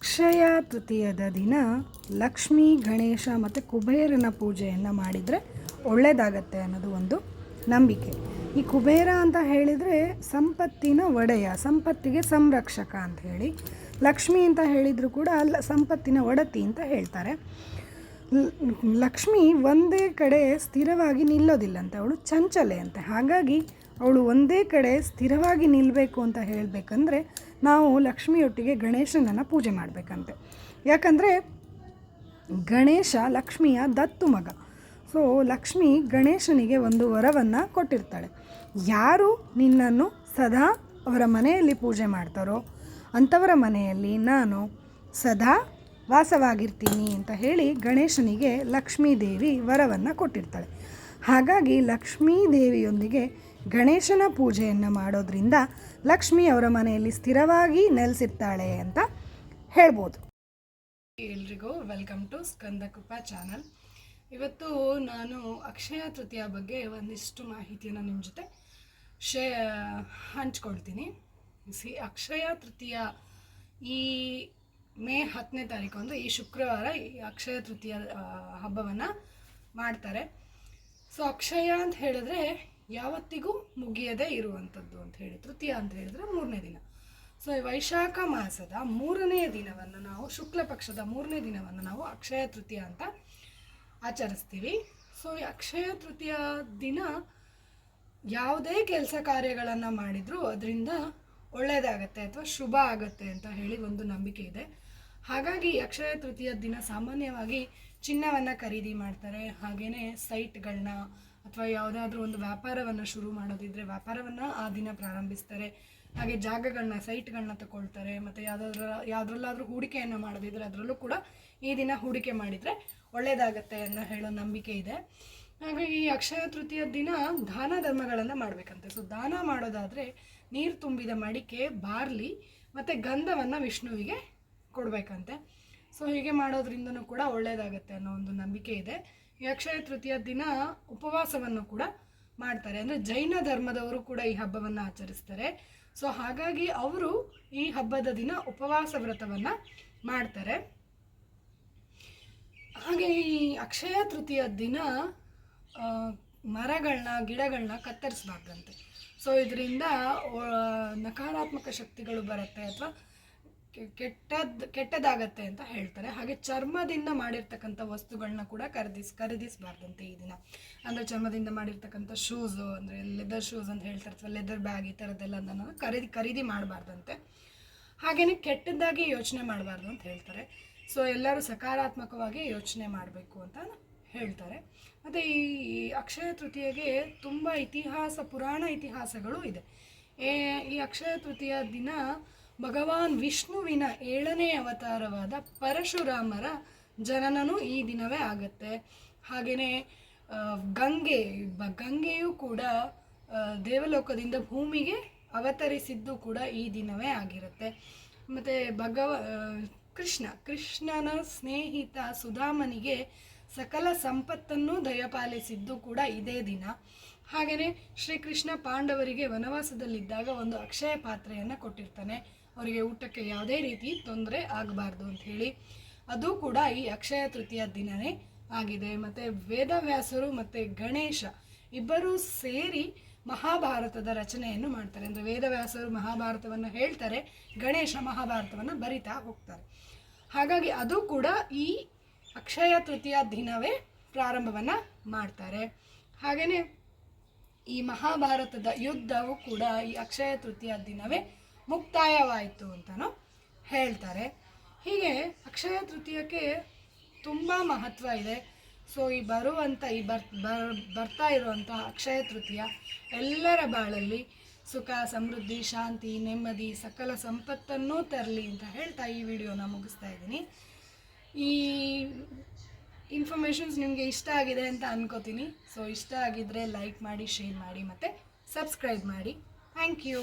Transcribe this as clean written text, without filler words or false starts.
ಅಕ್ಷಯ ತೃತೀಯದ ದಿನ ಲಕ್ಷ್ಮೀ ಗಣೇಶ ಮತ್ತು ಕುಬೇರನ ಪೂಜೆಯನ್ನು ಮಾಡಿದರೆ ಒಳ್ಳೆಯದಾಗತ್ತೆ ಅನ್ನೋದು ಒಂದು ನಂಬಿಕೆ. ಈ ಕುಬೇರ ಅಂತ ಹೇಳಿದರೆ ಸಂಪತ್ತಿನ ಒಡೆಯ, ಸಂಪತ್ತಿಗೆ ಸಂರಕ್ಷಕ ಅಂತ ಹೇಳಿ. ಲಕ್ಷ್ಮಿ ಅಂತ ಹೇಳಿದರೂ ಕೂಡ ಸಂಪತ್ತಿನ ಒಡತಿ ಅಂತ ಹೇಳ್ತಾರೆ. ಲಕ್ಷ್ಮಿ ಒಂದೇ ಕಡೆ ಸ್ಥಿರವಾಗಿ ನಿಲ್ಲೋದಿಲ್ಲಂತೆ, ಅವಳು ಚಂಚಲೆ ಅಂತೆ. ಹಾಗಾಗಿ ಅವಳು ಒಂದೇ ಕಡೆ ಸ್ಥಿರವಾಗಿ ನಿಲ್ಲಬೇಕು ಅಂತ ಹೇಳಬೇಕಂದ್ರೆ ನಾವು ಲಕ್ಷ್ಮಿಯೊಟ್ಟಿಗೆ ಗಣೇಶನನ್ನು ಪೂಜೆ ಮಾಡಬೇಕಂತೆ. ಯಾಕಂದರೆ ಗಣೇಶ ಲಕ್ಷ್ಮಿಯ ದತ್ತು ಮಗ. ಸೊ ಲಕ್ಷ್ಮಿ ಗಣೇಶನಿಗೆ ಒಂದು ವರವನ್ನು ಕೊಟ್ಟಿರ್ತಾಳೆ. ಯಾರು ನಿನ್ನನ್ನು ಸದಾ ಅವರ ಮನೆಯಲ್ಲಿ ಪೂಜೆ ಮಾಡ್ತಾರೋ ಅಂಥವರ ಮನೆಯಲ್ಲಿ ನಾನು ಸದಾ ವಾಸವಾಗಿರ್ತೀನಿ ಅಂತ ಹೇಳಿ ಗಣೇಶನಿಗೆ ಲಕ್ಷ್ಮೀ ದೇವಿ ವರವನ್ನು ಕೊಟ್ಟಿರ್ತಾಳೆ. ಹಾಗಾಗಿ ಲಕ್ಷ್ಮೀ ದೇವಿಯೊಂದಿಗೆ ಗಣೇಶನ ಪೂಜೆಯನ್ನು ಮಾಡೋದ್ರಿಂದ ಲಕ್ಷ್ಮಿ ಅವರ ಮನೆಯಲ್ಲಿ ಸ್ಥಿರವಾಗಿ ನೆಲೆಸಿರ್ತಾಳೆ ಅಂತ ಹೇಳ್ಬೋದು. ಎಲ್ರಿಗೂ welcome to Skanda Krupa channel. ಇವತ್ತು ನಾನು ಅಕ್ಷಯ ತೃತೀಯ ಬಗ್ಗೆ ಒಂದಿಷ್ಟು ಮಾಹಿತಿಯನ್ನು ನಿಮ್ಮ ಜೊತೆ ಹಂಚ್ಕೊಳ್ತೀನಿ. ಅಕ್ಷಯ ತೃತೀಯ ಈ ಮೇ 10ನೇ ತಾರೀಕು ಅಂದರೆ ಈ ಶುಕ್ರವಾರ ಈ ಅಕ್ಷಯ ತೃತೀಯ ಹಬ್ಬವನ್ನು ಮಾಡ್ತಾರೆ. ಸೊ ಅಕ್ಷಯ ಅಂತ ಹೇಳಿದ್ರೆ ಯಾವತ್ತಿಗೂ ಮುಗಿಯದೇ ಇರುವಂಥದ್ದು ಅಂತ ಹೇಳಿ, ತೃತೀಯ ಅಂತ ಹೇಳಿದ್ರೆ 3ನೇ ದಿನ. ಸೊ ಈ ವೈಶಾಖ ಮಾಸದ 3ನೇ ದಿನವನ್ನು ನಾವು, ಶುಕ್ಲ ಪಕ್ಷದ 3ನೇ ದಿನವನ್ನು ನಾವು ಅಕ್ಷಯ ತೃತೀಯ ಅಂತ ಆಚರಿಸ್ತೀವಿ. ಸೊ ಈ ಅಕ್ಷಯ ತೃತೀಯ ದಿನ ಯಾವುದೇ ಕೆಲಸ ಕಾರ್ಯಗಳನ್ನು ಮಾಡಿದರೂ ಅದರಿಂದ ಒಳ್ಳೆಯದಾಗತ್ತೆ ಅಥವಾ ಶುಭ ಆಗತ್ತೆ ಅಂತ ಹೇಳಿ ಒಂದು ನಂಬಿಕೆ ಇದೆ. ಹಾಗಾಗಿ ಅಕ್ಷಯ ತೃತೀಯ ದಿನ ಸಾಮಾನ್ಯವಾಗಿ ಚಿನ್ನವನ್ನು ಖರೀದಿ ಮಾಡ್ತಾರೆ. ಹಾಗೆಯೇ ಸೈಟ್ಗಳನ್ನ ಅಥವಾ ಯಾವುದಾದ್ರೂ ಒಂದು ವ್ಯಾಪಾರವನ್ನು ಶುರು ಮಾಡೋದಿದ್ರೆ ವ್ಯಾಪಾರವನ್ನು ಆ ದಿನ ಪ್ರಾರಂಭಿಸ್ತಾರೆ. ಹಾಗೆ ಜಾಗಗಳನ್ನ, ಸೈಟ್ಗಳನ್ನ ತಗೊಳ್ತಾರೆ. ಮತ್ತು ಯಾವುದ್ರಲ್ಲಾದರೂ ಹೂಡಿಕೆಯನ್ನು ಮಾಡೋದಿದ್ರೆ ಅದರಲ್ಲೂ ಕೂಡ ಈ ದಿನ ಹೂಡಿಕೆ ಮಾಡಿದರೆ ಒಳ್ಳೆಯದಾಗತ್ತೆ ಅನ್ನೋ ಹೇಳೋ ನಂಬಿಕೆ ಇದೆ. ಹಾಗಾಗಿ ಈ ಅಕ್ಷಯ ತೃತೀಯ ದಿನ ದಾನ ಧರ್ಮಗಳನ್ನು ಮಾಡಬೇಕಂತೆ. ಸೊ ದಾನ ಮಾಡೋದಾದರೆ ನೀರು ತುಂಬಿದ ಮಡಿಕೆ, ಬಾರ್ಲಿ ಮತ್ತು ಗಂಧವನ್ನು ವಿಷ್ಣುವಿಗೆ ಕೊಡಬೇಕಂತೆ. ಸೊ ಹೀಗೆ ಮಾಡೋದ್ರಿಂದನೂ ಕೂಡ ಒಳ್ಳೆಯದಾಗತ್ತೆ ಅನ್ನೋ ಒಂದು ನಂಬಿಕೆ ಇದೆ. ಈ ಅಕ್ಷಯ ತೃತೀಯ ದಿನ ಉಪವಾಸವನ್ನು ಕೂಡ ಮಾಡ್ತಾರೆ. ಅಂದರೆ ಜೈನ ಧರ್ಮದವರು ಕೂಡ ಈ ಹಬ್ಬವನ್ನು ಆಚರಿಸ್ತಾರೆ. ಸೊ ಹಾಗಾಗಿ ಅವರು ಈ ಹಬ್ಬದ ದಿನ ಉಪವಾಸ ವ್ರತವನ್ನು ಮಾಡ್ತಾರೆ. ಹಾಗೆ ಈ ಅಕ್ಷಯ ತೃತೀಯ ದಿನ ಮರಗಳನ್ನ, ಗಿಡಗಳನ್ನ ಕತ್ತರಿಸಬಾರ್ದಂತೆ. ಸೊ ಇದರಿಂದ ನಕಾರಾತ್ಮಕ ಶಕ್ತಿಗಳು ಬರುತ್ತೆ ಅಥವಾ ಕೆಟ್ಟದಾಗತ್ತೆ ಅಂತ ಹೇಳ್ತಾರೆ. ಹಾಗೆ ಚರ್ಮದಿಂದ ಮಾಡಿರ್ತಕ್ಕಂಥ ವಸ್ತುಗಳನ್ನ ಕೂಡ ಖರೀದಿಸಬಾರ್ದಂತೆ ಈ ದಿನ. ಅಂದರೆ ಚರ್ಮದಿಂದ ಮಾಡಿರ್ತಕ್ಕಂಥ ಶೂಸು, ಅಂದರೆ ಲೆದರ್ ಶೂಸ್ ಅಂತ ಹೇಳ್ತಾರೆ, ಅಥವಾ ಲೆದರ್ ಬ್ಯಾಗ್, ಈ ಥರದ್ದೆಲ್ಲ ಖರೀದಿ ಮಾಡಬಾರ್ದಂತೆ. ಹಾಗೆಯೇ ಕೆಟ್ಟದ್ದಾಗಿ ಯೋಚನೆ ಮಾಡಬಾರ್ದು ಅಂತ ಹೇಳ್ತಾರೆ. ಸೊ ಎಲ್ಲರೂ ಸಕಾರಾತ್ಮಕವಾಗಿ ಯೋಚನೆ ಮಾಡಬೇಕು ಅಂತ ಹೇಳ್ತಾರೆ. ಮತ್ತು ಈ ಅಕ್ಷಯ ತೃತೀಯಗೆ ತುಂಬ ಪುರಾಣ ಇತಿಹಾಸಗಳು ಇದೆ. ಈ ಅಕ್ಷಯ ತೃತೀಯ ದಿನ ಭಗವಾನ್ ವಿಷ್ಣುವಿನ 7ನೇ ಅವತಾರವಾದ ಪರಶುರಾಮರ ಜನನನೂ ಈ ದಿನವೇ ಆಗುತ್ತೆ. ಹಾಗೆಯೇ ಗಂಗೆಯೂ ಕೂಡ ದೇವಲೋಕದಿಂದ ಭೂಮಿಗೆ ಅವತರಿಸಿದ್ದು ಕೂಡ ಈ ದಿನವೇ ಆಗಿರುತ್ತೆ. ಮತ್ತು ಕೃಷ್ಣನ ಸ್ನೇಹಿತ ಸುಧಾಮನಿಗೆ ಸಕಲ ಸಂಪತ್ತನ್ನು ದಯಪಾಲಿಸಿದ್ದು ಕೂಡ ಇದೇ ದಿನ. ಹಾಗೆಯೇ ಶ್ರೀಕೃಷ್ಣ ಪಾಂಡವರಿಗೆ ವನವಾಸದಲ್ಲಿದ್ದಾಗ ಒಂದು ಅಕ್ಷಯ ಪಾತ್ರೆಯನ್ನು ಕೊಟ್ಟಿರ್ತಾನೆ, ಅವರಿಗೆ ಊಟಕ್ಕೆ ಯಾವುದೇ ರೀತಿ ತೊಂದರೆ ಆಗಬಾರ್ದು ಅಂಥೇಳಿ. ಅದು ಕೂಡ ಈ ಅಕ್ಷಯ ತೃತೀಯ ದಿನವೇ ಆಗಿದೆ. ಮತ್ತು ವೇದವ್ಯಾಸರು ಮತ್ತು ಗಣೇಶ ಇಬ್ಬರೂ ಸೇರಿ ಮಹಾಭಾರತದ ರಚನೆಯನ್ನು ಮಾಡ್ತಾರೆ. ಅಂದರೆ ವೇದವ್ಯಾಸರು ಮಹಾಭಾರತವನ್ನು ಹೇಳ್ತಾರೆ, ಗಣೇಶ ಮಹಾಭಾರತವನ್ನು ಬರಿತಾ ಹೋಗ್ತಾರೆ. ಹಾಗಾಗಿ ಅದು ಕೂಡ ಈ ಅಕ್ಷಯ ತೃತೀಯ ದಿನವೇ ಪ್ರಾರಂಭವನ್ನು ಮಾಡ್ತಾರೆ. ಹಾಗೆಯೇ ಈ ಮಹಾಭಾರತದ ಯುದ್ಧವು ಕೂಡ ಈ ಅಕ್ಷಯ ತೃತೀಯ ದಿನವೇ ಮುಕ್ತಾಯವಾಯಿತು ಅಂತಲೂ ಹೇಳ್ತಾರೆ. ಹೀಗೆ ಅಕ್ಷಯ ತೃತೀಯಕ್ಕೆ ತುಂಬ ಮಹತ್ವ ಇದೆ. ಸೊ ಈ ಬರ್ತಾ ಇರುವಂಥ ಅಕ್ಷಯ ತೃತೀಯ ಎಲ್ಲರ ಬಾಳಲ್ಲಿ ಸುಖ, ಸಮೃದ್ಧಿ, ಶಾಂತಿ, ನೆಮ್ಮದಿ, ಸಕಲ ಸಂಪತ್ತನ್ನೂ ತರಲಿ ಅಂತ ಹೇಳ್ತಾ ಈ ವಿಡಿಯೋನ ಮುಗಿಸ್ತಾ ಇದ್ದೀನಿ. ಈ ಇನ್ಫಾರ್ಮೇಷನ್ಸ್ ನಿಮಗೆ ಇಷ್ಟ ಆಗಿದೆ ಅಂತ ಅನ್ಕೋತೀನಿ. ಸೊ ಇಷ್ಟ ಆಗಿದ್ದರೆ ಲೈಕ್ ಮಾಡಿ, ಶೇರ್ ಮಾಡಿ ಮತ್ತು ಸಬ್ಸ್ಕ್ರೈಬ್ ಮಾಡಿ. Thank you.